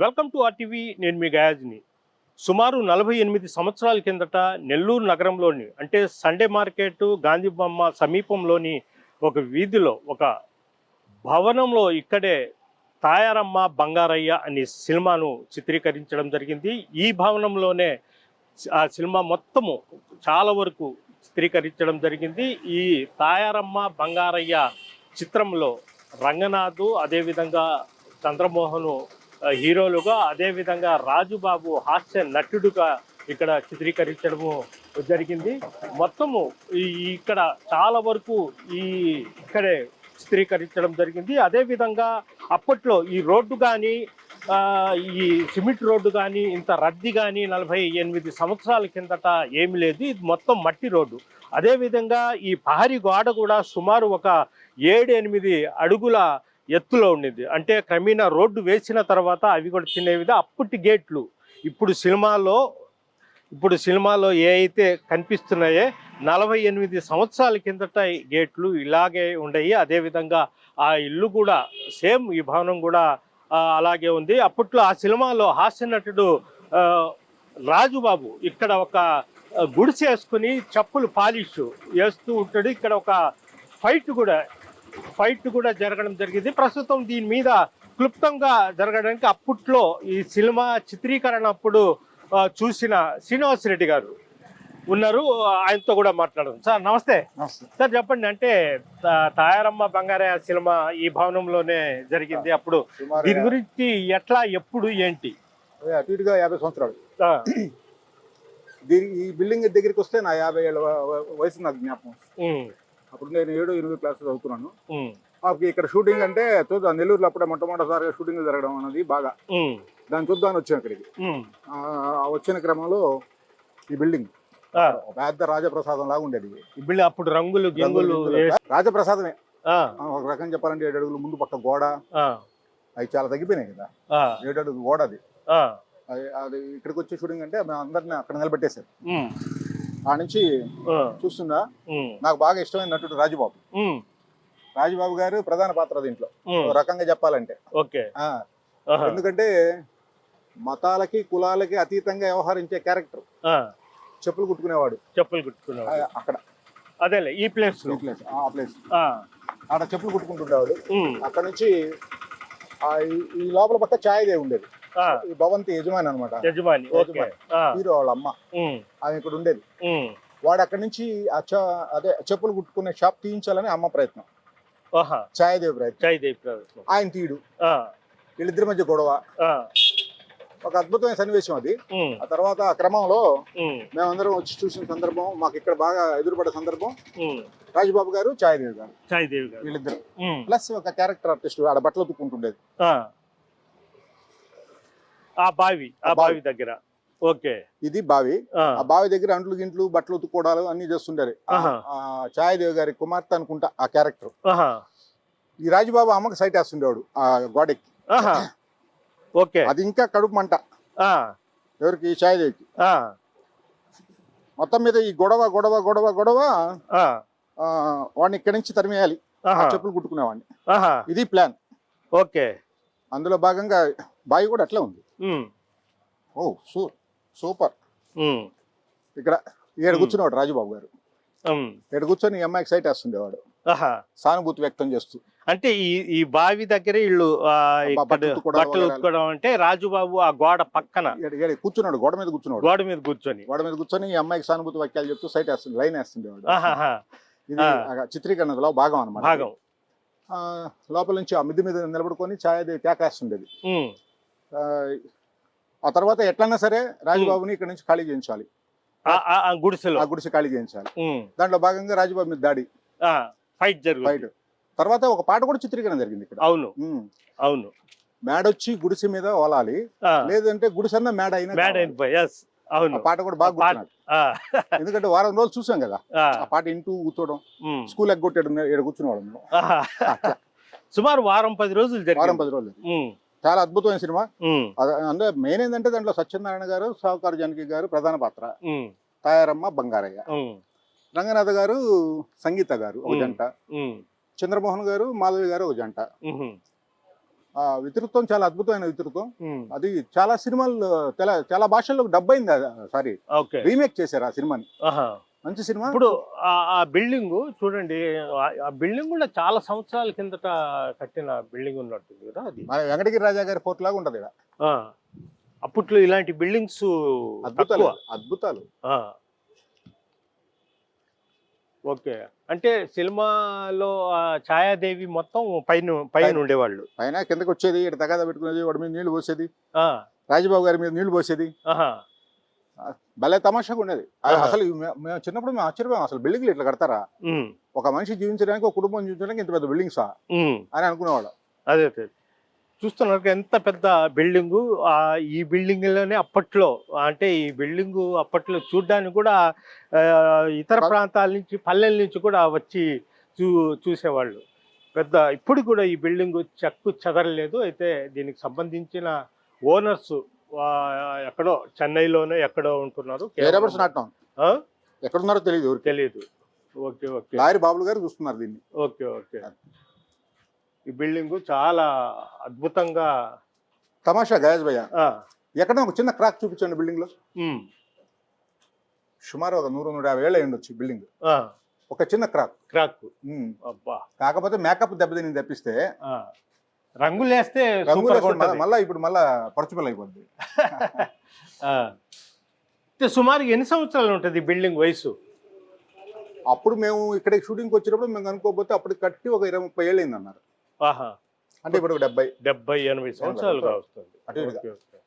Welcome to RTV. నేను మీ గయాజ్ని. సుమారు 48 సంవత్సరాల కిందట నెల్లూరు నగరంలోని అంటే సండే మార్కెట్ గాంధీ బొమ్మ సమీపంలోని ఒక వీధిలో ఒక భవనంలో ఇక్కడే తాయారమ్మ బంగారయ్య అనే సినిమాను చిత్రీకరించడం జరిగింది. ఈ భవనంలోనే ఆ సినిమా మొత్తము చాలా వరకు చిత్రీకరించడం జరిగింది. ఈ తాయారమ్మ బంగారయ్య చిత్రంలో రంగనాథ్, అదేవిధంగా చంద్రమోహను హీరోలుగా, అదేవిధంగా రాజుబాబు హాస్య నటుడుగా ఇక్కడ చిత్రీకరించడము జరిగింది. మొత్తము ఇక్కడ చాలా వరకు ఇక్కడే చిత్రీకరించడం జరిగింది. అదేవిధంగా అప్పట్లో ఈ రోడ్డు కానీ ఈ సిమెంట్ రోడ్డు కానీ ఇంత రద్దీ కానీ 48 సంవత్సరాల కిందట ఏమి లేదు. ఇది మొత్తం మట్టి రోడ్డు. అదేవిధంగా ఈ ప్రహరీ గోడ కూడా సుమారు ఒక 7-8 అడుగుల ఎత్తులో ఉండింది. అంటే క్రమేణా రోడ్డు వేసిన తర్వాత అవి కూడా తినేవిధంగా అప్పటి గేట్లు ఇప్పుడు సినిమాలో ఏ అయితే కనిపిస్తున్నాయో 48 సంవత్సరాల కిందట గేట్లు ఇలాగే ఉండయి. అదేవిధంగా ఆ ఇల్లు కూడా సేమ్, ఈ భవనం కూడా అలాగే ఉంది. అప్పట్లో ఆ సినిమాలో హాస్య నటుడు రాజుబాబు ఇక్కడ ఒక గుడిసె వేసుకుని చెప్పులు పాలిష్ వేస్తూ ఉంటాడు. ఇక్కడ ఒక ఫైట్ కూడా జరగడం జరిగింది. ప్రస్తుతం దీని మీద క్లుప్తంగా జరగడానికి అప్పట్లో ఈ సినిమా చిత్రీకరణ అప్పుడు చూసిన శ్రీనివాసరెడ్డి గారు ఉన్నారు. ఆయనతో కూడా మాట్లాడదాం. సార్ నమస్తే. సార్ చెప్పండి, అంటే తాయారమ్మ బంగారయ్య సినిమా ఈ భవనంలోనే జరిగింది. అప్పుడు దీని గురించి ఎట్లా, ఎప్పుడు, ఏంటి? అటు ఇటుగా 50 సంవత్సరాలు. ఈ బిల్డింగ్ దగ్గరికి వస్తే నా 50 ఏళ్ళ వయసు నాకు జ్ఞాపకం. అప్పుడు నేను 7-8 క్లాస్ చదువుతున్నాను. మాకు ఇక్కడ షూటింగ్ అంటే చూద్దాం, నెల్లూరులో అప్పుడే మొట్టమొదటిసారిగా షూటింగ్ జరగడం అనేది బాగా దాన్ని చూద్దామని వచ్చాను ఇక్కడికి. వచ్చిన క్రమంలో ఈ బిల్డింగ్ పెద్ద రాజప్రసాదం లాగా ఉండేది. ఈ బిల్డింగ్ అప్పుడు రంగులు రాజప్రసాదమే ఒక రకం చెప్పాలంటే. 7 అడుగులు ముందు పక్క గోడ, అవి చాలా తగ్గిపోయినాయి కదా. 7 అడుగులు గోడ అది ఇక్కడికి వచ్చి షూటింగ్ అంటే మేము అందరిని అక్కడ నిలబెట్టేశారు. ఆ నుంచి చూస్తుందా, నాకు బాగా ఇష్టమైన నటుడు రాజుబాబు గారు ప్రధాన పాత్ర దీంట్లో రకంగా చెప్పాలంటే. ఎందుకంటే మతాలకి కులాలకి అతీతంగా వ్యవహరించే క్యారెక్టర్. చెప్పులు కుట్టుకునేవాడు అక్కడ. అదేలే ఈ ప్లేస్ ఆ ప్లేస్ ఆడ చెప్పులు కుట్టుకుంటుండేవాడు. అక్కడ నుంచి ఈ లోపల పక్క ఛాయదే ఉండేది. ఈ భవంతి యజమాని అనమాట, హీరో వాళ్ళ అమ్మ. ఆమె ఇక్కడ ఉండేది. వాడు అక్కడి నుంచి అదే చెప్పులు కుట్టుకునే షాప్ తీయించాలని అమ్మ ప్రయత్నం, ఛాయదేవి ప్రయత్నం. ఆయన తీయడు. వీళ్ళిద్దరి మధ్య గొడవ. ఒక అద్భుతమైన సన్నివేశం అది. ఆ తర్వాత ఆ క్రమంలో మేమందరం వచ్చి చూసిన సందర్భం, మాకు ఇక్కడ బాగా ఎదురుపడే సందర్భం రాజుబాబు గారు, ఛాయదేవి గారు వీళ్ళిద్దరు, ప్లస్ ఒక క్యారెక్టర్ ఆర్టిస్ట్ ఆడ బట్టలు ఉతుక్కుంటుండేది. ఆ బావి దగ్గర. ఓకే, ఇది బావి. ఆ బావి దగ్గర అంట్లు గింట్లు బట్టలు ఉతుక్కోవడాలు అన్ని చేస్తుంటారు. ఛాయదేవి గారి కుమార్తె అనుకుంటా ఆ క్యారెక్టర్. ఈ రాజుబాబు అమ్మకి సైట్ వేస్తుండేవాడు ఆ గోడకి. అది ఇంకా కడుపు మంట ఎవరికి, ఛాయదేవికి. మొత్తం మీద ఈ గొడవ వాడిని ఇక్కడి నుంచి తరిమేయాలి, చెప్పులు కుట్టుకునేవాడిని. ఇది ప్లాన్. ఓకే, అందులో భాగంగా బావి కూడా అట్లా ఉంది. ఓ సూపర్. ఇక్కడ ఏడు కూర్చునేవాడు రాజుబాబు గారు. ఏడు కూర్చొని ఈ అమ్మాయికి సైట్ వేస్తుండేవాడు, సానుభూతి వ్యక్తం చేస్తూ. అంటే ఈ బావి దగ్గర ఇల్లు బట్టలు ఉతుకోవడం అంటే రాజుబాబు ఆ గోడ పక్కన కూర్చున్నాడు, గోడ మీద కూర్చొని ఈ అమ్మాయికి సానుభూతి వాక్యాలు చెప్తూ సైట్ వేస్తుంది, లైన్ వేస్తుండేవాడు. ఇది చిత్రీకరణలో భాగం అన్నమాట. లోపల నుంచి ఆ మిద్ది మీద నిలబడుకొని ఛాయదేవి కేకేస్తుండేది. ఆ తర్వాత ఎట్లన్నా సరే రాజుబాబుని ఇక్కడ నుంచి ఖాళీ చేయించాలి, ఆ గుడిసె ఖాళీ చేయించాలి. దాంట్లో భాగంగా రాజుబాబు మీద దాడి, ఫైట్. తర్వాత ఒక పాట కూడా చిత్రీకరణ జరిగింది ఇక్కడ. అవును మేడొచ్చి గుడిసె మీద ఓలాలి, లేదంటే గుడిసెన్న మేడ అయినా. పాట కూడా బాగా గుర్తున్నాడు, ఎందుకంటే వారం రోజులు చూసాం కదా ఆ పాట. ఇంటూ కూర్చోవడం, స్కూల్ ఎగ్గొట్టాడు, ఇక్కడ కూర్చునేవాడు. సుమారు వారం 10 రోజులు. చాలా అద్భుతమైన సినిమా. అంటే మెయిన్ ఏంటంటే దాంట్లో సత్యనారాయణ గారు, సావుకారు జానకి గారు ప్రధాన పాత్ర, తాయారమ్మ బంగారయ్య, రంగనాథ గారు, సంగీత గారు ఒక జంట, చంద్రమోహన్ గారు, మాధవి గారు ఒక జంట. ఆ వితృత్వం చాలా అద్భుతమైన వితృత్వం. ఉమ్, అది చాలా సినిమాలు చాలా భాషల్లో డబ్ అయింది. Sorry, okay. రీమేక్ చేశారు ఆ సినిమాని. ఆహా. మంచి సినిమా. ఇప్పుడు ఆ బిల్డింగ్ చూడండి, ఆ బిల్డింగ్ కూడా చాలా సంవత్సరాల కిందట కట్టిన బిల్డింగ్ ఉన్నట్టుంది కదా అది. మన వెంకటగిరి రాజా గారి ఫోర్ట్ లాగా ఉంటది ఈడ. ఆ, అప్పట్లో ఇలాంటి బిల్డింగ్స్ అద్భుతాలు తక్కువ. అద్భుతాలు. ఆ, ఓకే. అంటే సినిమాలో ఛాయాదేవి మొత్తం పైన పైన ఉండేవాళ్ళు. పైన కిందకి వచ్చేది, ఇక్కడ తగాదా పెట్టుకునేది, వాడి మీద నీళ్లు పోసేది, ఆ, రాజబాబు గారి మీద నీళ్లు పోసేది. ఆహా. భలే తమాషాగా ఉండేది. ఆహా. అసలు మేము చిన్నప్పుడు మేము ఆశ్చర్యపోయాం, అసలు బిల్డింగ్లు ఇట్లా కడతారా, ఉమ్, ఒక మనిషి జీవించడానికి, ఒక కుటుంబం జీవించడానికి ఇంత పెద్ద బిల్డింగ్సా ఉమ్, అని అనుకునేవాడు. అదే అదే. చూస్తున్నారు ఎంత పెద్ద బిల్డింగు. ఈ బిల్డింగ్ లోనే అప్పట్లో, అంటే ఈ బిల్డింగ్ అప్పట్లో చూడ్డానికి కూడా ఇతర ప్రాంతాల నుంచి, పల్లెల నుంచి కూడా వచ్చి చూసేవాళ్ళు. పెద్ద ఇప్పుడు కూడా ఈ బిల్డింగ్ చెక్కు చెదరలేదు. అయితే దీనికి సంబంధించిన ఓనర్స్ ఎక్కడో చెన్నైలోనే ఎక్కడో ఉంటున్నారు. ఆ? ఎక్కడున్నారో తెలియదు, తెలియదు. Okay okay. లాయర్ బాబులు గారు చూస్తున్నారు దీన్ని. Okay okay. ఈ బిల్డింగ్ చాలా అద్భుతంగా. తమాషా గయాజ్ భయ్య, ఆ, ఎక్కడ ఒక చిన్న క్రాక్ చూపించండి బిల్డింగ్ లో. ఉమ్, సుమారు ఒక 100-150 ఏళ్ళు అయ్యుండొచ్చు బిల్డింగ్. ఆ, ఒక చిన్న క్రాక్. క్రాక్. అబ్బా. కాకపోతే మేకప్ దెబ్బతిని తప్పిస్తే, ఆ, రంగులేస్తే రంగులు సూపర్గా ఉంటది. మళ్ళా ఇప్పుడు పరచుపిల్ల అయిపోద్ది. ఆ. అంటే సుమారు ఎన్ని సంవత్సరాలు ఉంటుంది బిల్డింగ్ వయసు? అప్పుడు మేము ఇక్కడ షూటింగ్కి వచ్చినప్పుడు మేము కనుక్కోకపోతే అప్పుడు కట్టి ఒక 20-30 ఏళ్ళు అయింది అన్నారు. ఆహా. అంటే ఇప్పుడు 70-80 సంవత్సరాలుగా వస్తుంది. అటు ఇటుగా. Okay, okay.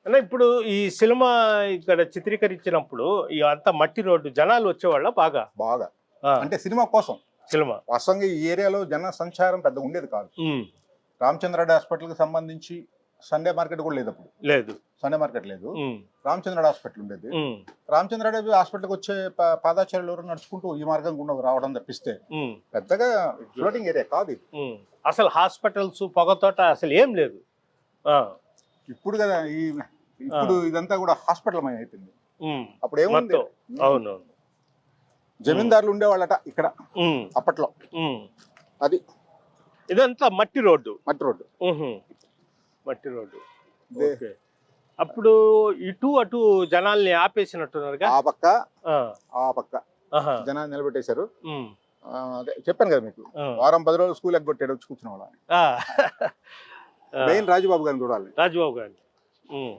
అంటే ఇప్పుడు ఈ సినిమా ఇక్కడ చిత్రీకరించినప్పుడు ఈ అంతా మట్టి రోడ్డు, జనాలు వచ్చేవాళ్ళ బాగా? బాగా. ఆ, అంటే సినిమా కోసం. సినిమా వాస్తవంగా ఈ ఏరియాలో జన సంచారం పెద్ద ఉండేది కాదు. ఉమ్, రామచంద్రరెడ్డి హాస్పిటల్కి సంబంధించి సండే మార్కెట్ కూడా లేదు అప్పుడు. లేదు. సండే మార్కెట్ లేదు. ఉమ్, రామచంద్రరెడ్డి హాస్పిటల్ ఉండేది. ఉమ్, రామచంద్రరెడ్డి హాస్పిటల్కి వచ్చే పాదాచారులు ఎవరు నడుచుకుంటూ ఈ మార్గం గుండా రావడం తప్పిస్తే ఉమ్, పెద్దగా ఫ్లోటింగ్ ఏరియా కాదు ఇది. ఉమ్. అసలు హాస్పిటల్స్, పొగతోట అసలు ఏం లేదు. ఆ, ఇప్పుడు కదా ఇప్పుడు ఇదంతా కూడా హాస్పిటల్ మయం అయిపోయింది. ఉమ్, అప్పుడు ఏముంది, మొత్తం. అవునవును. జమీందారులు ఉండేవాళ్ళట ఇక్కడ ఉమ్, అప్పట్లో. ఉమ్. అది ఇదంతా మట్టి రోడ్డు. మట్టి రోడ్డు. ఉహు, మట్టి రోడ్డు. ఇదే. ఓకే. అప్పుడు ఇటు అటు జనాల్ని ఆపేసినట్టున్నారుగా. ఆ పక్క ఆ, ఆ పక్క ఆహా. జనాన్ని నిలబెట్టేశారు. ఉమ్, అదే చెప్పాను కదా మీకు, ఆ. వారం 10 రోజులు స్కూల్ ఎగ్గొట్టాడు వచ్చి కూర్చున్న వాళ్ళ. ఆ. మెయిన్ రాజుబాబు గారిని చూడాలి. రాజుబాబు గారు. ఉమ్,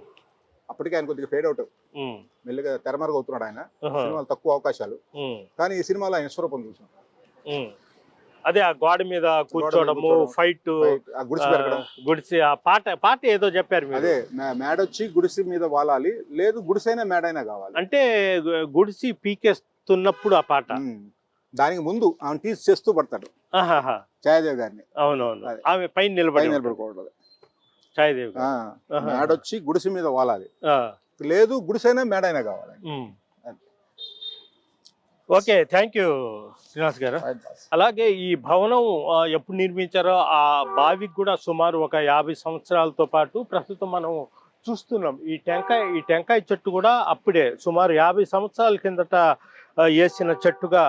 అప్పటికే ఆయన కొద్దిగా ఫేడ్ అవుట్, ఉమ్, మెల్లిగా తెరమరుగు అవుతున్నాడు ఆయన. ఆహా. సినిమాలు తక్కువ అవకాశాలు, ఉమ్, కానీ ఈ సినిమాలో ఆయన స్వరూపం చూసాం. ఉమ్. అదే ఆ గోడ మీద కూర్చోవడము, కూర్చోవడం, ఫైట్, ఆ గుడిసి పెరగడం. గుడిసి, ఆ పాట ఏదో చెప్పారు మీరు. అదే మేడొచ్చి గుడిసి మీద వాలాలి, లేదు గుడిసైనా మేడైనా కావాలి అంటే గుడిసి పీకేస్తున్నప్పుడు ఆ పాట. దానికి ముందు ఆమె టీచ్ చేస్తూ పడతాడు ఆహాహా. ఛాయాదేవి గారిని. అవునవును. అదే. ఆమె పైన నిలబడుకోవడం. ఛాయాదేవి గారు. ఆహా. మేడొచ్చి గుడిసి మీద వాలాలి, ఆ. లేదు గుడిసైనా మేడైనా కావాలి. ఉమ్. ఓకే, థ్యాంక్ యూ శ్రీనివాస్ గారు. అలాగే ఈ భవనం ఎప్పుడు నిర్మించారో ఆ బావికి కూడా సుమారు ఒక 50 సంవత్సరాలతో పాటు ప్రస్తుతం మనం చూస్తున్నాం. ఈ టెంకాయ చెట్టు కూడా అప్పుడే సుమారు 50 సంవత్సరాల కిందట వేసిన చెట్టుగా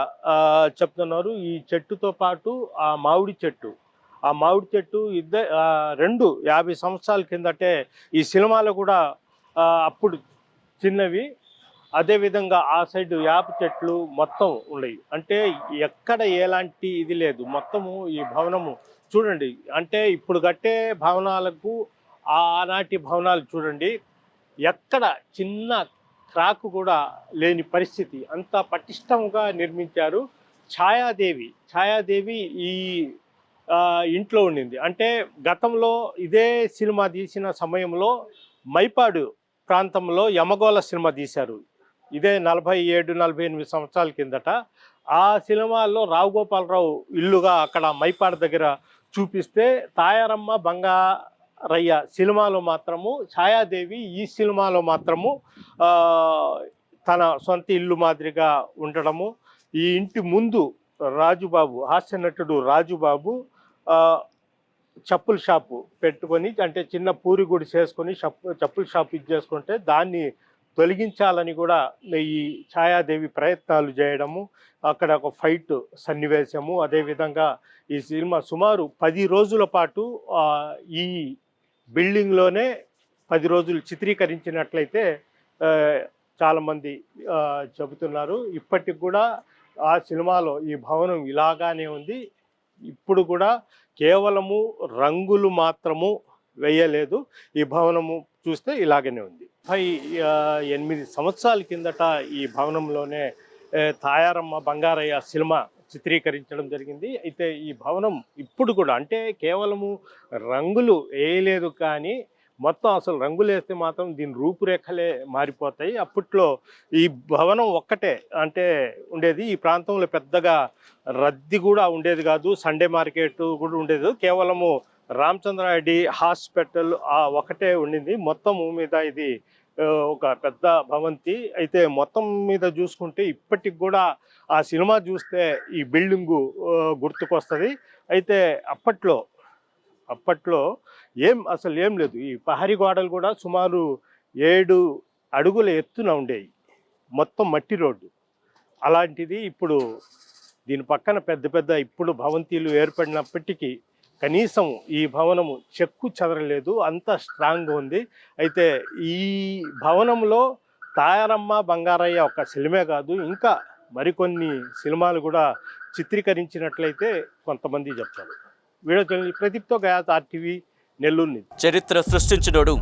చెప్తున్నారు. ఈ చెట్టుతో పాటు ఆ మామిడి చెట్టు రెండు 50 సంవత్సరాల కిందటే ఈ సినిమాలో కూడా అప్పుడు చిన్నవి. అదేవిధంగా ఆ సైడ్ యాప చెట్లు మొత్తం ఉన్నాయి. అంటే ఎక్కడ ఎలాంటి ఇది లేదు. మొత్తము ఈ భవనము చూడండి, అంటే ఇప్పుడు కట్టే భవనాలకు ఆనాటి భవనాలు చూడండి, ఎక్కడ చిన్న క్రాక్ కూడా లేని పరిస్థితి, అంత పటిష్టంగా నిర్మించారు. ఛాయాదేవి ఈ ఇంట్లో ఉండింది. అంటే గతంలో ఇదే సినిమా తీసిన సమయంలో మైపాడు ప్రాంతంలో యమగోళ సినిమా తీశారు. ఇదే 47-48 సంవత్సరాల కిందట. ఆ సినిమాల్లో రావు గోపాలరావు ఇల్లుగా అక్కడ మైపాడు దగ్గర చూపిస్తే, తాయారమ్మ బంగారయ్య సినిమాలో మాత్రము ఛాయాదేవి ఈ సినిమాలో మాత్రము తన సొంత ఇల్లు మాదిరిగా ఉండడము. ఈ ఇంటి ముందు రాజుబాబు, హాస్య నటుడు రాజుబాబు చెప్పుల షాపు పెట్టుకొని, అంటే చిన్న పూరి గుడి చేసుకొని చెప్పుల షాపు ఇది చేసుకుంటే దాన్ని తొలగించాలని కూడా ఈ ఛాయాదేవి ప్రయత్నాలు చేయడము, అక్కడ ఒక ఫైట్ సన్నివేశము, అదేవిధంగా ఈ సినిమా సుమారు 10 రోజుల పాటు ఈ బిల్డింగ్లోనే 10 రోజులు చిత్రీకరించినట్లయితే చాలామంది చెబుతున్నారు. ఇప్పటికి కూడా ఆ సినిమాలో ఈ భవనం ఇలాగానే ఉంది. ఇప్పుడు కూడా కేవలము రంగులు మాత్రము వేయలేదు. ఈ భవనము చూస్తే ఇలాగనే ఉంది. 8 సంవత్సరాల కిందట ఈ భవనంలోనే తాయారమ్మ బంగారయ్య సినిమా చిత్రీకరించడం జరిగింది. అయితే ఈ భవనం ఇప్పుడు కూడా అంటే కేవలము రంగులు వేయలేదు, కానీ మొత్తం అసలు రంగులు వేస్తే మాత్రం దీని రూపురేఖలే మారిపోతాయి. అప్పట్లో ఈ భవనం ఒక్కటే అంటే ఉండేది. ఈ ప్రాంతంలో పెద్దగా రద్దీ కూడా ఉండేది కాదు, సండే మార్కెట్ కూడా ఉండేది. కేవలము రామచంద్రారెడ్డి హాస్పిటల్ ఒకటే ఉండింది. మొత్తం మీద ఇది ఒక పెద్ద భవంతి. అయితే మొత్తం మీద చూసుకుంటే ఇప్పటికి కూడా ఆ సినిమా చూస్తే ఈ బిల్డింగు గుర్తుకొస్తుంది. అయితే అప్పట్లో అసలు ఏం లేదు. ఈ ప్రహరీ గోడలు కూడా సుమారు 7 అడుగుల ఎత్తున ఉండేవి, మొత్తం మట్టి రోడ్డు. అలాంటిది ఇప్పుడు దీని పక్కన పెద్ద ఇప్పుడు భవంతిలు ఏర్పడినప్పటికీ కనీసం ఈ భవనము చెక్కు చెదరలేదు, అంత స్ట్రాంగ్గా ఉంది. అయితే ఈ భవనంలో తాయారమ్మ బంగారయ్య ఒక సినిమా కాదు, ఇంకా మరికొన్ని సినిమాలు కూడా చిత్రీకరించినట్లయితే కొంతమంది చెప్తారు. వీడియో జర్నలిస్ట్ ప్రదీప్తో గయాత్, RTV నెల్లూరు. చరిత్ర సృష్టించినోడు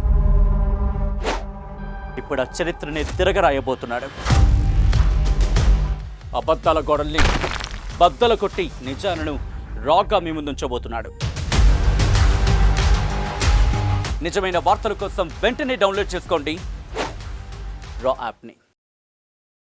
ఇప్పుడు ఆ చరిత్రని తిరగరాయబోతున్నాడు. అబద్ధాల గోడల్ని బద్దలు కొట్టి నిజాలను రాగా మీ ముందుంచబోతున్నాడు. నిజమైన వార్తల కోసం వెంటనే డౌన్లోడ్ చేసుకోండి రా యాప్ని.